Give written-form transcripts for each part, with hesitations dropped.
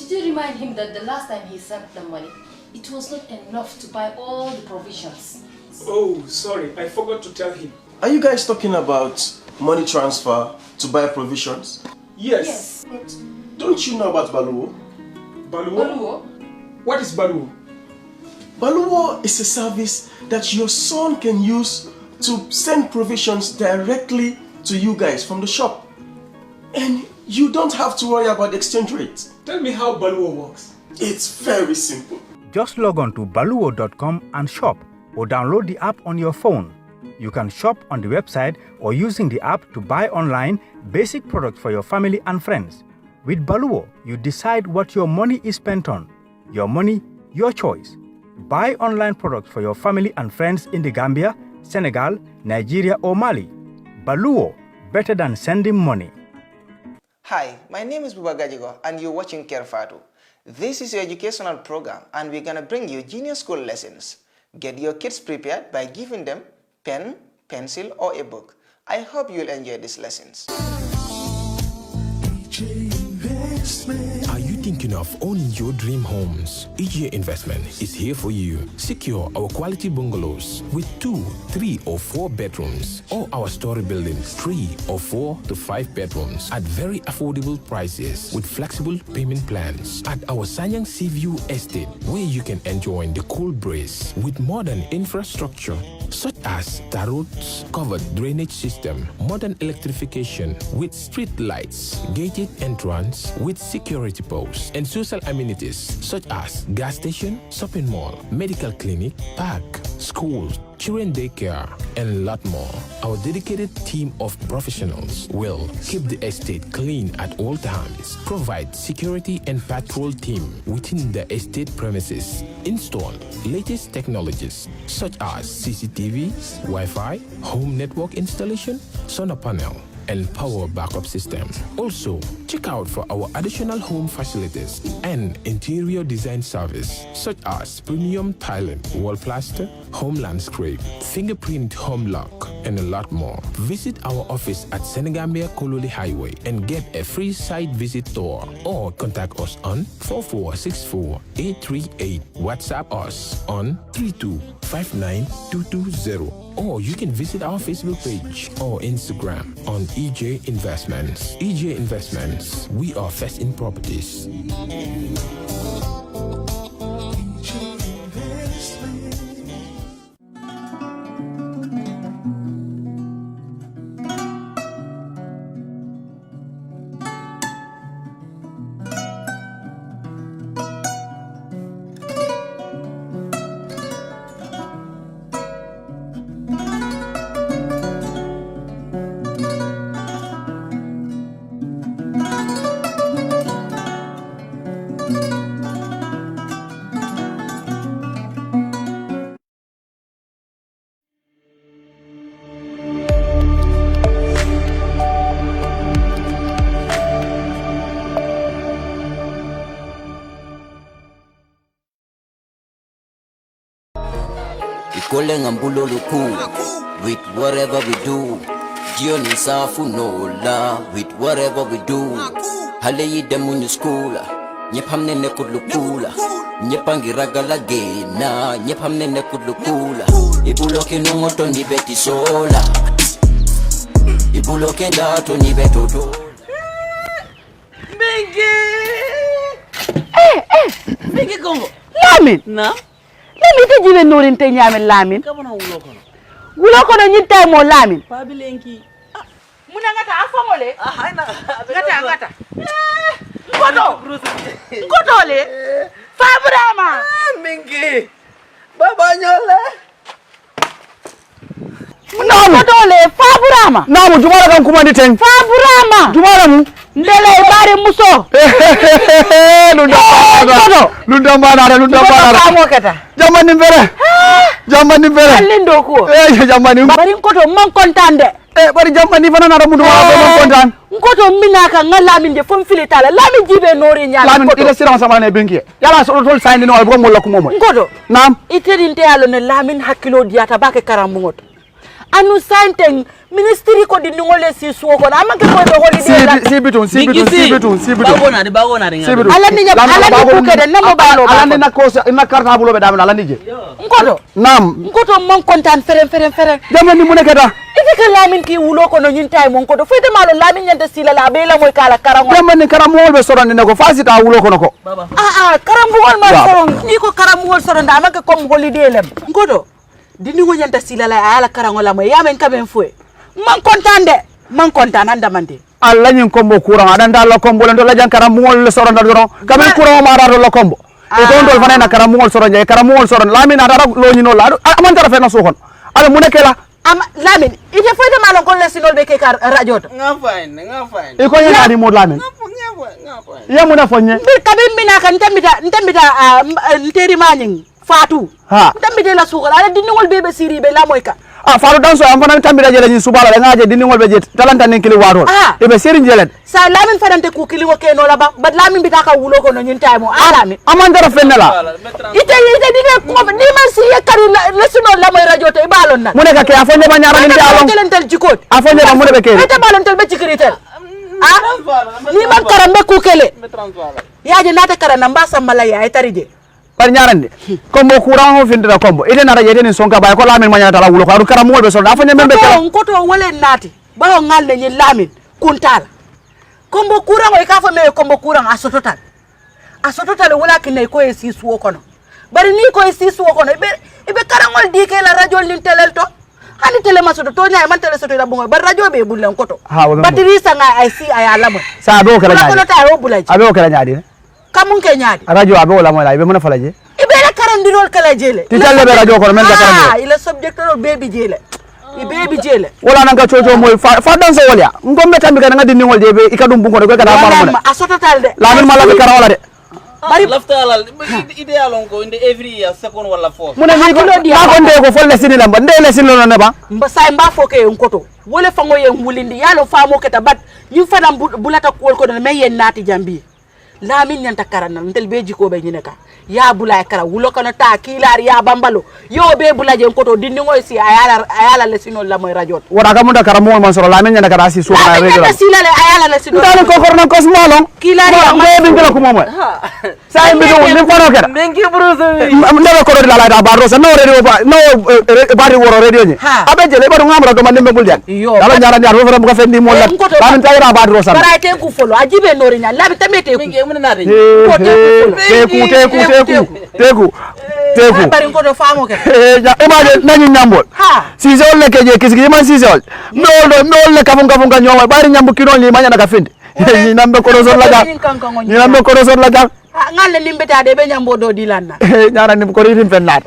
did you remind him that the last time he sent the money, it was not enough to buy all the provisions? Oh, sorry, I forgot to tell him. Are you guys talking about money transfer to buy provisions? Yes. But don't you know about Baluwo? Baluwo? What is Baluwo? Baluwo is a service that your son can use to send provisions directly to you guys from the shop. And you don't have to worry about the exchange rate. Tell me how Baluwo works. It's very simple. Just log on to baluwo.com and shop, or download the app on your phone. You can shop on the website or using the app to buy online basic products for your family and friends. With Baluwo, you decide what your money is spent on. Your money, your choice. Buy online products for your family and friends in the Gambia, Senegal, Nigeria or Mali. Baluwo, better than sending money. Hi, my name is Buba Gajigo and you're watching Kerr Fatou. This is your educational program and we're gonna bring you junior school lessons. Get your kids prepared by giving them pen, pencil or a book. I hope you'll enjoy these lessons. Are you thinking of owning your dream homes? EJ Investment is here for you. Secure our quality bungalows with 2, 3 or 4 bedrooms, or our story buildings 3 or 4 to 5 bedrooms at very affordable prices with flexible payment plans at our Sanyang Seaview Estate, where you can enjoy the cool breeze with modern infrastructure such as tar roads, covered drainage system, modern electrification with street lights, gated entrance with security posts, and social amenities such as gas station, shopping mall, medical clinic, park, schools, children daycare, and a lot more. Our dedicated team of professionals will keep the estate clean at all times, provide security and patrol team within the estate premises, install latest technologies such as CCTV, Wi-Fi, home network installation, solar panel, and power backup system. Also, check out for our additional home facilities and interior design service such as premium tiling, wall plaster, home landscape, fingerprint home lock, and a lot more. Visit our office at Senegambia Kololi Highway and get a free site visit tour, or contact us on 4464838. WhatsApp us on 3259220. Or you can visit our Facebook page or Instagram on EJ Investments. EJ Investments, we are first in properties. Calling ambulolo cool with whatever we do. Jioni safu no la with whatever we do. Hale yide munyu skula nyepamne ne kudlukula nyepangi ragala gena nyepamne ne kudlukula ibuloke nungoto ni beti sola ibuloke dato ni betoto Mingi Congo Lamin na Lamin te jibe norin te nyame Lamin kabona wulo kono nyinte mo Lamin pabilenki muna ngata afamole haina ngata ngoto le Fabrama Mingi baba nyole ngoto le Fabrama Namu jumara kan kuma niten. Fabrama Jumara mu. ndele bare muso Lunda banara. Jamani mbere. Alindo ko Jamani. bari ngoto man kontande Bari jamani fana na ramudu wa kontan. ngoto minaka ngalamin de fom filitala Lamin jibe nori nyala Lamin ila siran sama ne benki. Yala so tol sayni no albo mo la ko momo. ngoto Nam. iterinte yalo ne Lamin hakilo diata bake karambu ngoto anu santeng ministry ko di ngole si suo ko amake ko be holiday la si bitu bagona de ala ni ku ke de namo balo ala ni na ko ina karta bulo be damina ala ni je ngoto nam ngoto mon kontaan fere jamani mu nekata ite ka lamin ki wulo ko no nyun tay mon ko do fete malo lamin nyanta sila la be la moy kala karango jamani karamol be sorande ne ko fasita wulo ko nako karambugol ma soron ni ko karambugol soron da amake comme holiday lem ngoto dini ngo nyanta sila la ala karango la moy yamen kamen fue man kontaan andamande alla nyin kombo courant adanda la kombo len do la jan karamol le soranda do kamen courant ma rado la kombo e to ndol fana na karamol soron je karamol soron lamina dara lo nyino la man dara fe na so kon ala mu nekela am lamin ite foyde malon kon le sinol be ke kar radio to nga fine e ko nyana di mod lamin ya mu na fonye bir kabin mina kan ntambita nteri maning Fatou ntambite la sugal ala diningol bebe siri be la moy ka Fatou danso am fana tambita jele ni subala la ngaje diningol be jet talanta nin kili warol e be seri jelen sa lamin fadante ku kili wo ke no la ba lamin bita ka wulo ko no nyun tay mo alamin amandara fenela ite dine ko ni man si yakari le sinol la moy radio to e balon na mu ne ka ke afonye ba nyara ni alon telentel jikot afonye ba mu ne be ke ite balon tel be jikritel ni man karambe ku kele yaje nata karana mbasa malaya ay tarije par ñarande kombo courant ho findira kombo ide na raje den sonka bay ko lamin manya tala wulo ko karam mo be so afa membe kala ko to wole nati ba ngal ne ni lamin kuntala kombo courant o ka fa me kombo courant asototal wala kinay ko e si suwo kono bari ni ko e si suwo kono ibe karangol di ke la radio lin telel to hani tele masoto to nyaay man tele soto la bongo bar radio be bulen koto batiri sanga ay si ay alamo sa do kala nyaadi ko ta o bulaji abe ko kala nyaadi kamun ke nyaadi radio abe wala moy la ibe mona falaje ibe la karandirol kala jele ti talle be radio ko men ga karande ila subject ro baby jele baby jele wala nanga coco moy fa dan so wolya ngombe tambi kana ngadi ningol de be ikadum bungo de ko kada maro mo asototal de la min mala be kara wala de bari laftalal ideal on ko inde every year second wala fourth muna ni ko nde ko folle sini lamba nde le sini no ba say mba foke en koto wole fango yen wulindi yalo famo keta bat ñu fadam bulata ko ko me yen nati jambi la min nyanta karana ntel beji ko be nyineka ya bulay kara wulo kono ta kilar ya bambalo yo be bulaje en koto dindi ngoy si ayala le sino la moy radio wara ka munda kara mo man soro la min nyanta kara si so na radio la sila le ayala le sino dal ko korna ko smolon kilar ya mo be ngala ko momo say mi do ni fano kera mengi bruso ndaba ko la da ba rosa no radio ba no bari woro radio ni abe jele ba ngamra do man dembe buljan dala nyara nyar fo ko fendi mo la la min tayra ba rosa bara te ku folo ajibe nori nya labi tamete ku teku bari ko do famo ke image nañu ñambol si zol le keje kisigi man si zol ndol le kafun ka ñoma bari ñambu kinol ni mañana ka finde ni nambe ko zol la ga ngale limbeta de be ñambo do dilanna ñara ni ko ritin fennat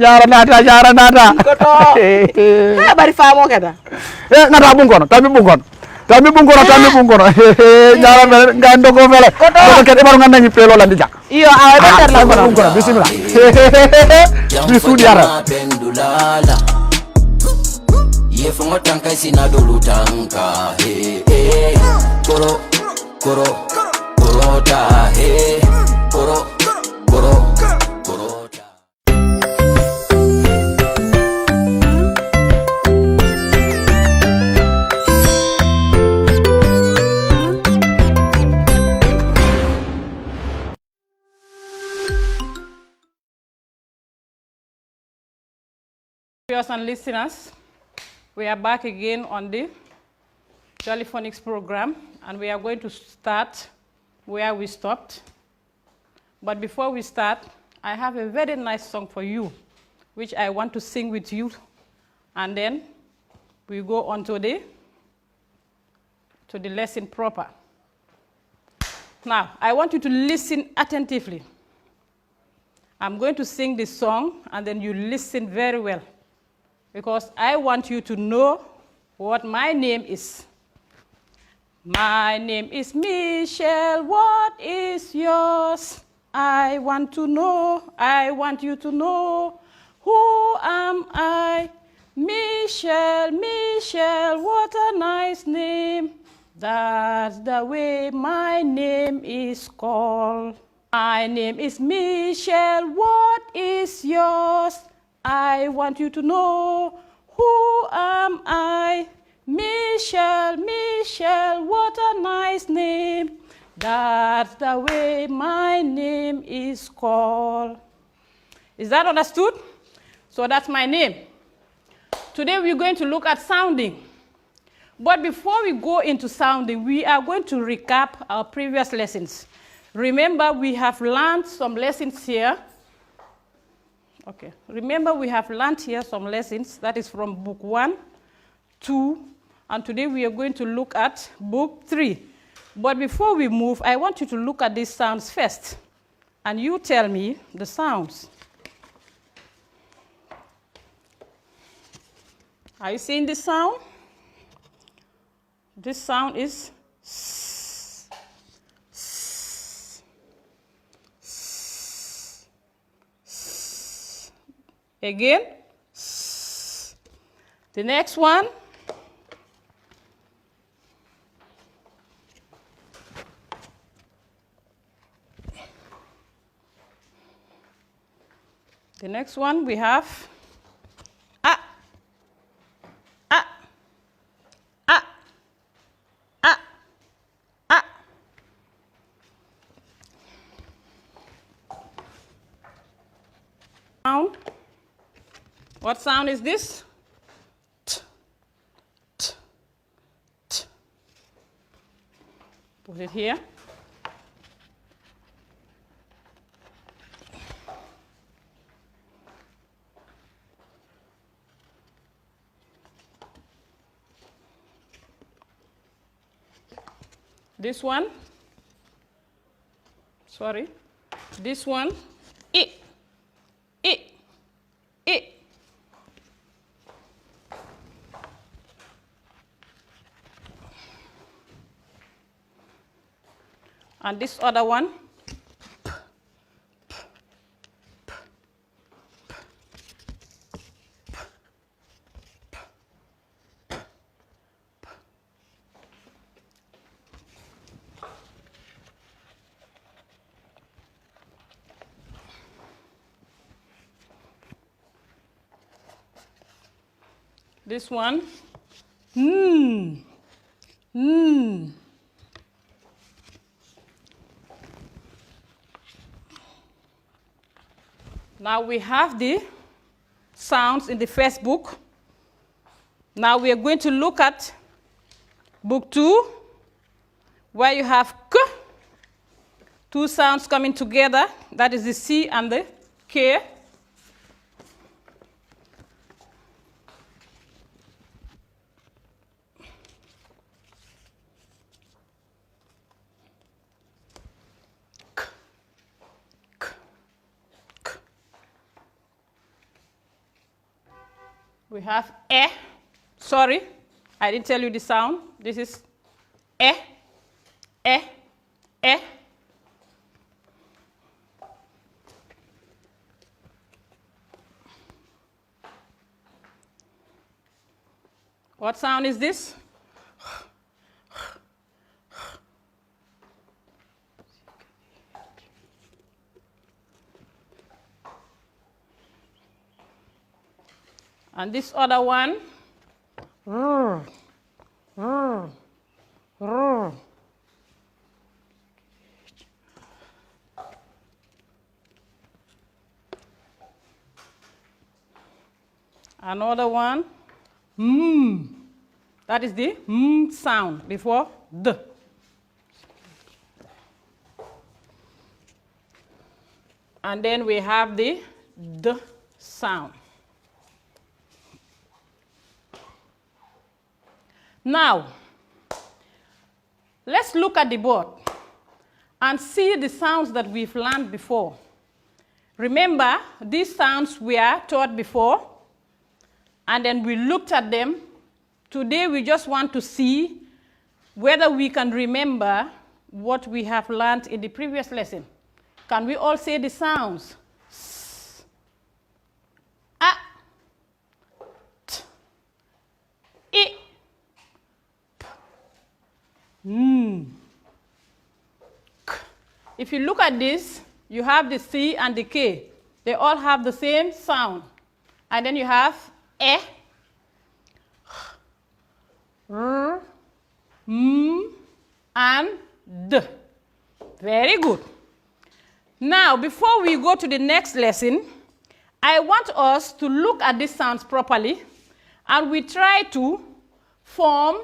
ñara nata bari famo ke da ngata bun kono tabi bun kono ñara mel ngando ko fele ko ke baru nganda ni pelo la dija iyo awa betar la bun kono bismillah bi sudi yara ye fongo tanka sina dolu tanka koro ta koro Viewers and listeners, we are back again on the Jollyphonics program, and we are going to start where we stopped. But before we start, I have a very nice song for you, which I want to sing with you, and then we go on to the lesson proper. Now, I want you to listen attentively. I'm going to sing this song, and then you listen very well, because I want you to know what my name is. My name is Michelle. What is yours? I want you to know, who am I? Michelle, what a nice name. That's the way my name is called. My name is Michelle. What is yours? I want you to know, Who am I? Michelle, Michelle, what a nice name. That's the way my name is called. Is that understood? So that's my name. Today we're going to look at sounding. But before we go into sounding, we are going to recap our previous lessons. Remember, we have learned some lessons here. Okay. Remember, we have learned here some lessons. That is from book 1, 2, and today we are going to look at book 3. But before we move, I want you to look at these sounds first. And you tell me the sounds. Are you seeing this sound? This sound is s, s, s, s. Again, s. The next one. The next one we have ah, ah, ah, ah, ah. Sound. What sound is this? T, t, t. Put it here. This one, sorry, this one, I. And this other one, p, p, p, p, p, p, p, p. This one, Now we have the sounds in the first book. Now we are going to look at book 2, where you have k, two sounds coming together. That is the C and the K. We have e. Sorry, I didn't tell you the sound. This is e, e, e. What sound is this? And this other one, another one, that is the sound before d. And then we have the d sound. Now, let's look at the board and see the sounds that we've learned before. Remember, these sounds were taught before, and then we looked at them. Today, we just want to see whether we can remember what we have learned in the previous lesson. Can we all say the sounds? S, A, T, I. If you look at this, you have the C and the K. They all have the same sound. And then you have E R, M, and D. Very good. Now, before we go to the next lesson, I want us to look at these sounds properly, and we try to form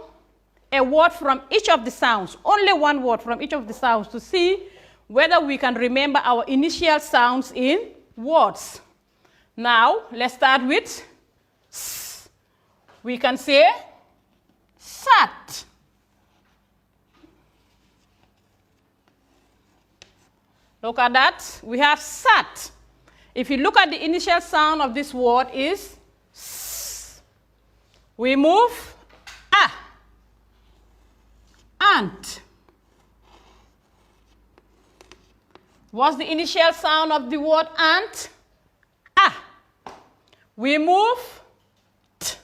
a word from each of the sounds, only one word from each of the sounds, to see whether we can remember our initial sounds in words. Now, let's start with S. We can say sat. Look at that. We have sat. If you look at the initial sound of this word is S. We move A. Ant. What's the initial sound of the word ant? A. We move T.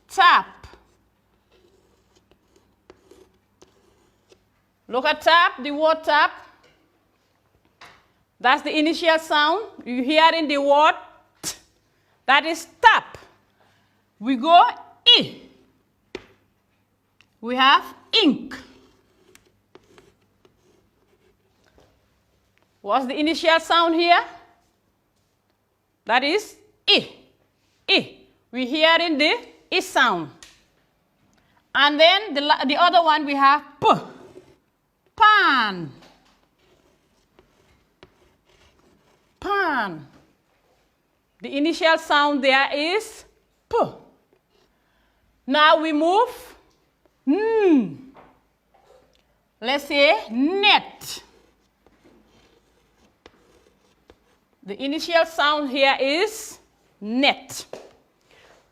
Tap. Look at tap, the word tap. That's the initial sound. You hear in the word T. That is tap. We go I. We have ink. What's the initial sound here? That is I. I. We hear in the I sound. And then the other one we have P. Pan. Pan. The initial sound there is P. Now we move N. Let's say net. The initial sound here is net.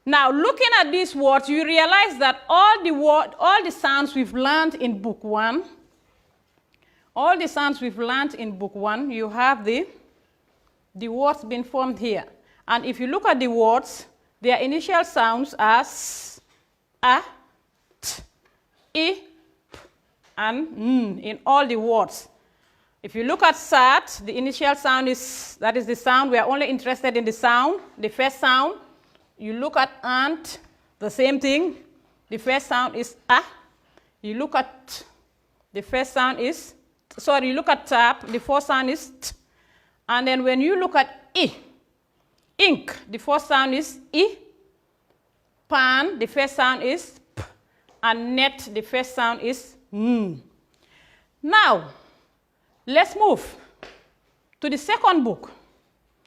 Now looking at these words, you realize that all the sounds we've learned in book 1, you have the words being formed here. And if you look at the words, their initial sounds are S, A, T, I, P, and N in all the words. If you look at sat, the initial sound is, that is the sound. We are only interested in the sound, the first sound. You look at ant, the same thing. The first sound is A. You look at the first sound is, you look at tap, the first sound is T. And then when you look at I, ink, the first sound is I. Pan, the first sound is P. And net, the first sound is N. Now, let's move to the second book.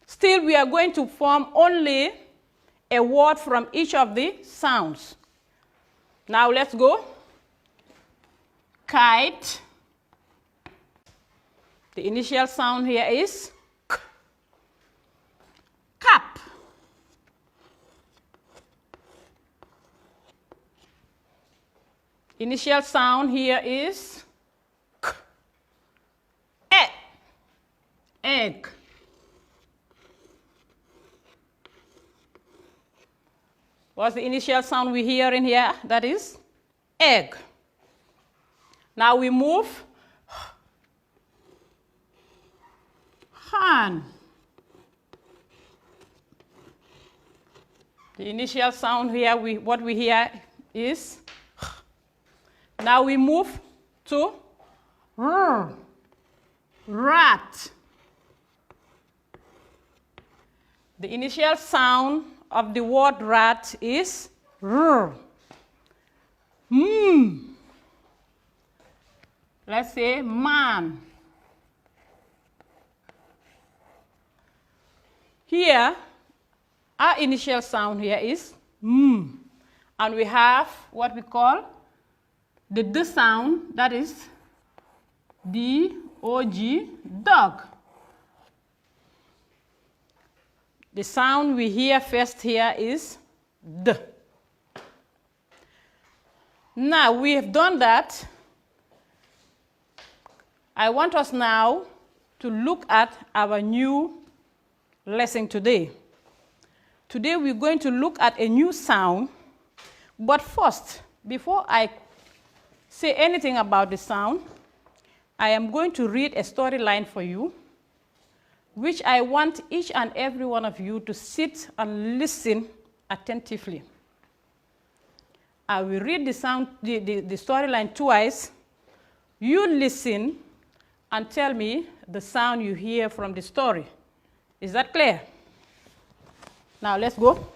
Still, we are going to form only a word from each of the sounds. Now, let's go. Kite. The initial sound here is K. Cap. Initial sound here is K. Egg. What's the initial sound we hear in here? That is egg. Now we move Han. The initial sound here, what we hear is H. Now we move to R. Rat. The initial sound of the word rat is R. Let's say man. Here, our initial sound here is M. And we have what we call the D sound, that is D-O-G, dog. The sound we hear first here is D. Now we have done that. I want us now to look at our new lesson today. Today we're going to look at a new sound, but first, before I say anything about the sound, I am going to read a storyline for you, which I want each and every one of you to sit and listen attentively. I will read the storyline twice. You listen and tell me the sound you hear from the story. Is that clear? Now let's go.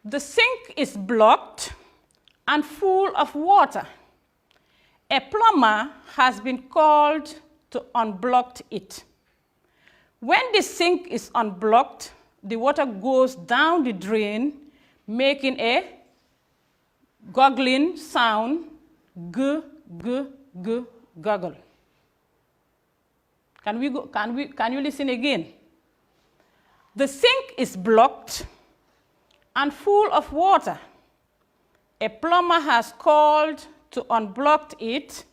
The sink is blocked and full of water. A plumber has been called to unblock it. When the sink is unblocked, the water goes down the drain, making a gurgling sound, g, g, g, gurgle. Can you listen again? The sink is blocked and full of water. A plumber has called to unblock it.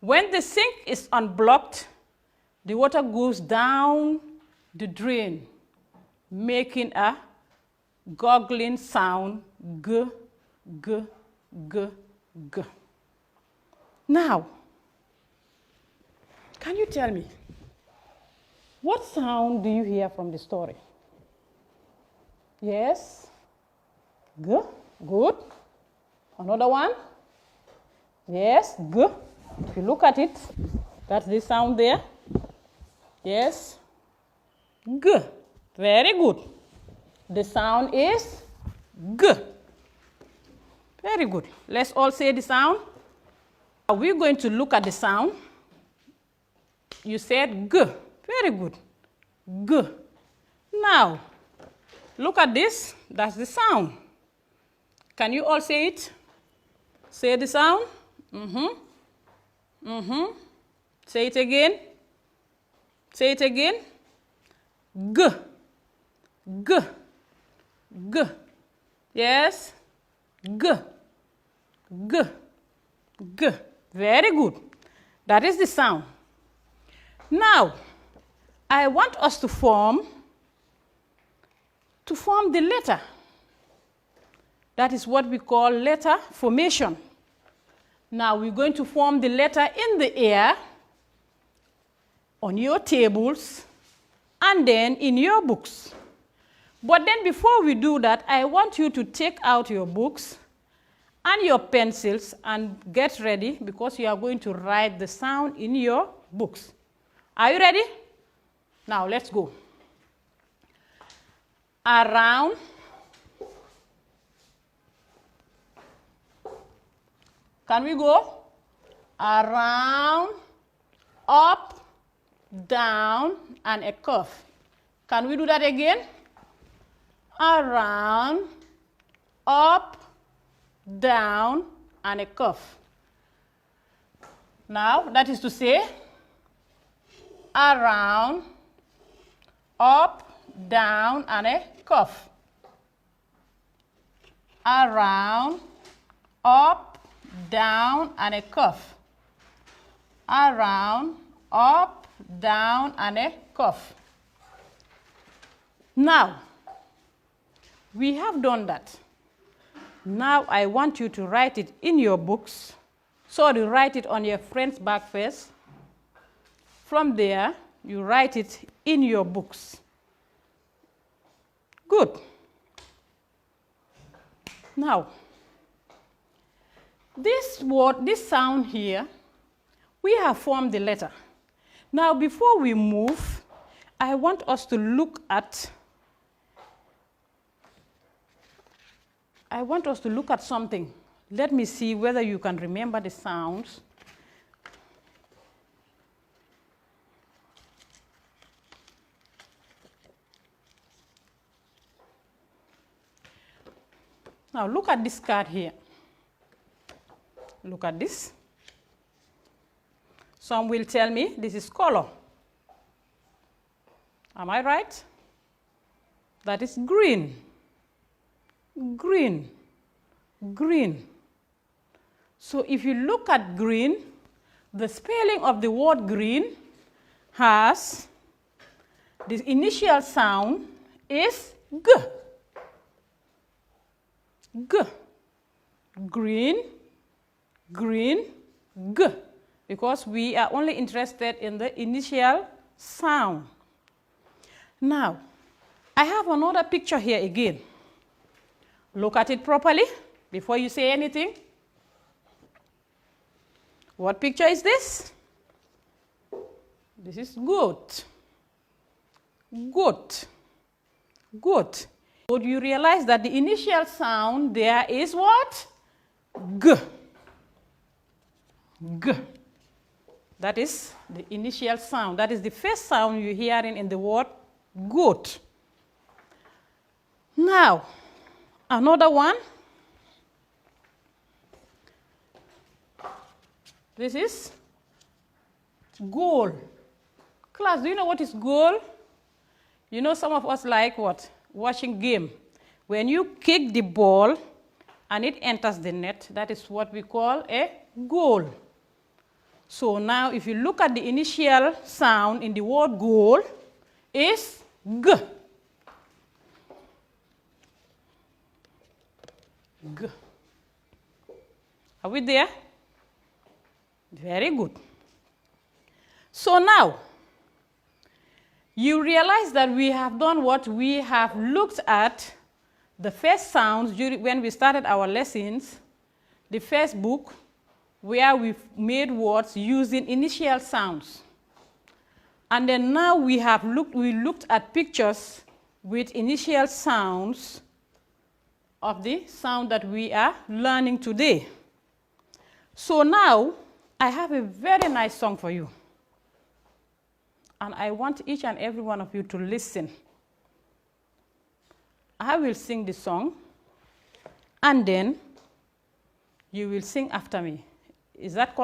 When the sink is unblocked, the water goes down the drain, making a gurgling sound, g, g, g, g. Now, can you tell me, what sound do you hear from the story? Yes? G, good. Another one? Yes, g. If you look at it, that's the sound there. Yes? G. Very good. The sound is g. Very good. Let's all say the sound. We're going to look at the sound. You said g. Very good. G. Now, look at this. That's the sound. Can you all say it? Say the sound. Say it again. Say it again. G. G. G. Yes. G. G. G. Very good. That is the sound. Now, I want us to form the letter. That is what we call letter formation. Now we're going to form the letter in the air, on your tables, and then in your books. But then before we do that, I want you to take out your books and your pencils and get ready, because you are going to write the sound in your books. Are you ready? Now let's go. Around. Can we go? Around, up, down, and a curve. Can we do that again? Around, up, down, and a curve. Now, that is to say, around, up, down, and a curve. Around, up, down, and a curve. Around, up, down, and a curve. Now, we have done that. Now I want you to write it in your books. Sorry, write it on your friend's back face. From there, you write it in your books. Good. Now, this word, this sound here, we have formed the letter. Now, before we move, I want us to look at something. Let me see whether you can remember the sounds. Now, look at this card here. Look at this. Some will tell me this is color. Am I right? That is green. Green. Green. So if you look at green, the spelling of the word green has the initial sound is G. G. Green, green, G. because we are only interested in the initial sound. Now, I have another picture here again. Look at it properly before you say anything. What picture is this? This is goat. Goat. Goat. Would you realize that the initial sound there is what? G. G. That is the initial sound. That is the first sound you're hearing in the word goat. Now, another one. This is goal. Class, do you know what is goal? You know, some of us like what? Watching game. When you kick the ball and it enters the net, that is what we call a goal. So now if you look at the initial sound in the word goal is G. G. Are we there? Very good. So now, you realize that we have done what? We have looked at the first sounds when we started our lessons, the first book, where we made words using initial sounds. And then now we looked at pictures with initial sounds of the sound that we are learning today. So now, I have a very nice song for you. And I want each and every one of you to listen. I will sing the song, and then you will sing after me. Is that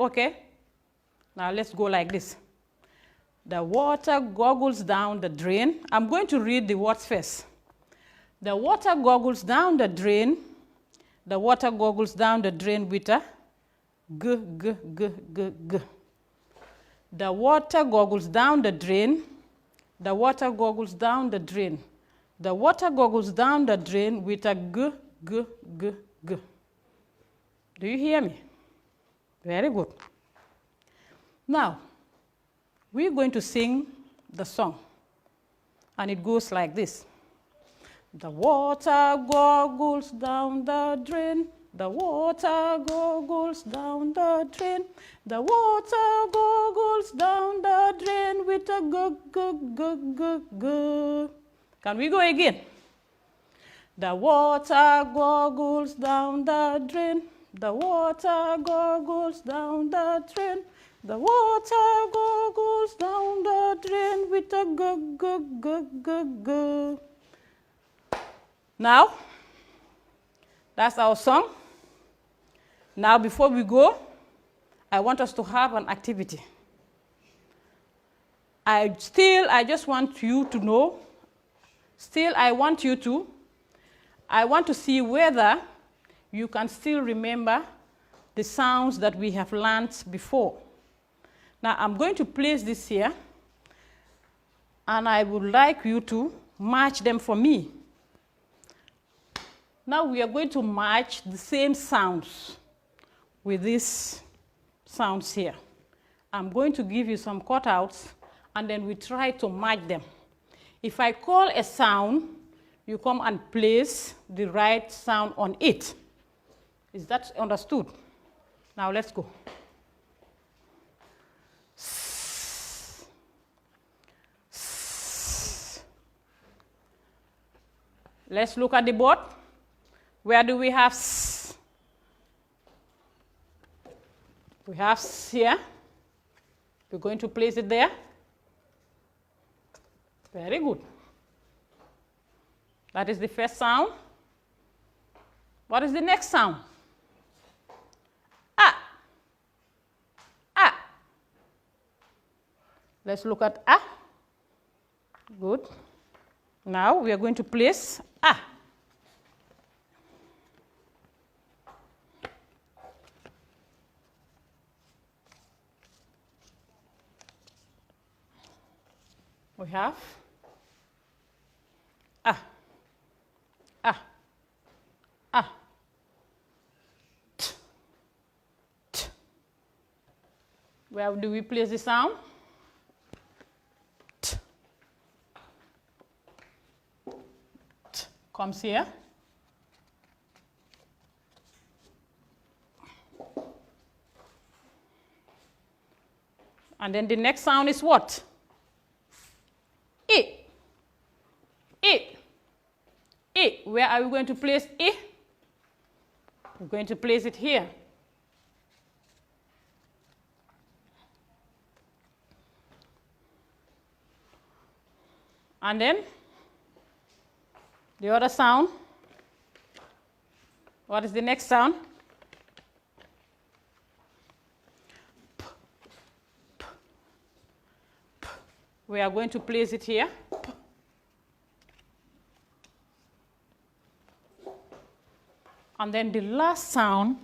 okay? Now let's go like this. The water gurgles down the drain. I'm going to read the words first. The water gurgles down the drain. The water gurgles down the drain with a g, g, g, g, g. The water gurgles down the drain. The water gurgles down the drain. The water gurgles down the drain with a g, g, g, g. Do you hear me? Very good. Now, we're going to sing the song. And it goes like this. The water gurgles down the drain. The water gurgles down the drain. The water gurgles down the drain with a g, g, g, g, g. Can we go again? The water gurgles down the drain. The water gurgles down the drain. The water gurgles down the drain with a g, g, g, g, g. Now, that's our song. Now, before we go, I want us to have an activity. I just want you to know, I want to see whether you can still remember the sounds that we have learned before. Now, I'm going to place this here, and I would like you to match them for me. Now, we are going to match the same sounds with these sounds here. I'm going to give you some cutouts, and then we try to match them. If I call a sound, you come and place the right sound on it. Is that understood? Now let's go. Let's look at the board. Where do we have S? We have S here. We're going to place it there. Very good. That is the first sound. What is the next sound? A. A. Let's look at A. Good. Now we are going to place A. We have A. A. A. T. T. Where do we place the sound? T. T comes here. And then the next sound is what? I. I. I. Where are we going to place I? We're going to place it here. And then the other sound. What is the next sound? P. P. P. We are going to place it here. P. And then the last sound,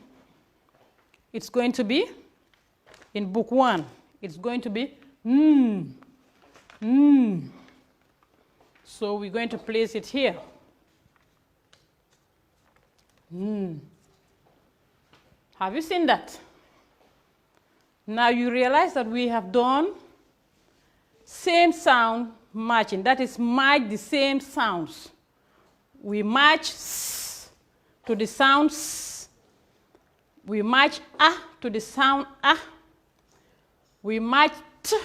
it's going to be, in book 1, it's going to be So we're going to place it here. Have you seen that? Now you realize that we have done same sound matching. That is, match the same sounds. We match S to the sound S. We match A to the sound A. We match T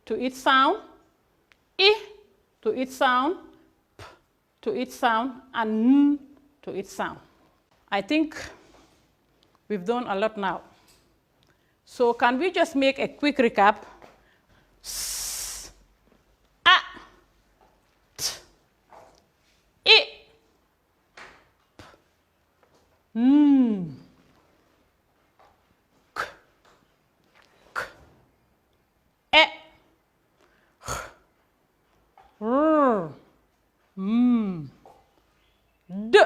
to its sound, I to its sound, P to its sound, and N to its sound. I think we've done a lot now. So can we just make a quick recap? S, A, T, I, P, N, K, K, E, H, R, M, D.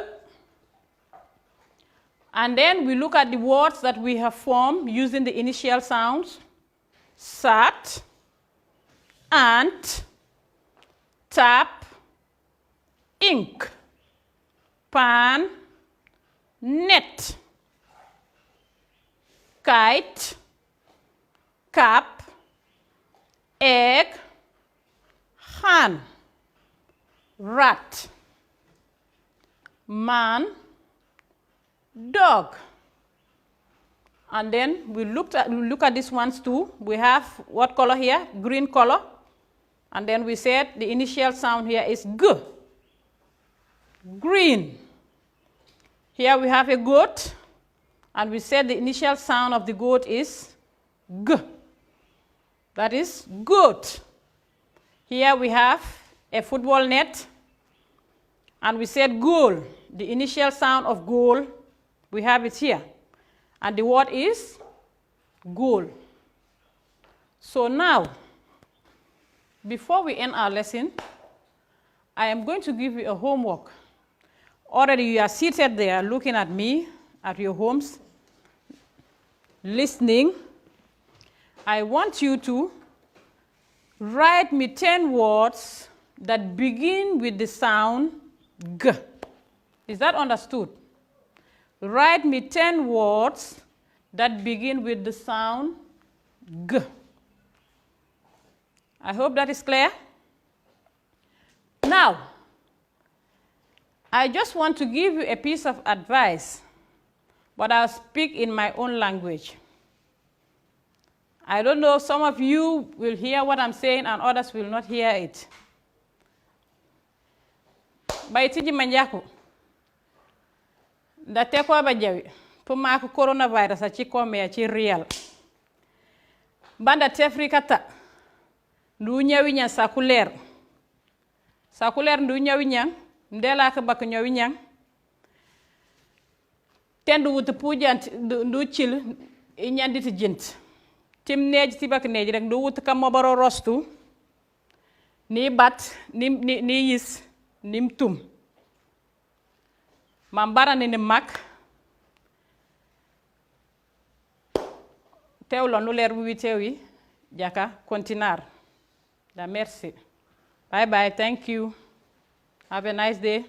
And then we look at the words that we have formed using the initial sounds. Sat, ant, tap, ink, pan, net, kite, cap, egg, hen, rat, man, dog. And then we look at these ones too. We have what color here? Green color. And then we said the initial sound here is G. Green. Here we have a goat. And we said the initial sound of the goat is G. That is goat. Here we have a football net. And we said goal. The initial sound of goal, we have it here. And the word is goal. So now, before we end our lesson, I am going to give you a homework. Already you are seated there looking at me at your homes, listening. I want you to write me 10 words that begin with the sound G. Is that understood? Write me 10 words that begin with the sound G. I hope that is clear. Now, I just want to give you a piece of advice, but I'll speak in my own language. I don't know, some of you will hear what I'm saying and others will not hear it. Baitiji manjaku. Ndate kwa bajawi. Puma ku coronavirus a chikome a chi real. Banda tefrikata. Ndu nyawi nya sakuler. Sakuler ndu nyawi nya. Ndela ka bak nyawi nya. Tendu wutu puja ndu chil inyanditi jint. Tim neej tibak neej rek ndu wutu ka mobaro rostu. Ni bat ni yis nim tum. Mambara ni mak. Tewlo nu leer wi tewi jaka continuar. Da merci. Bye bye, thank you. Have a nice day.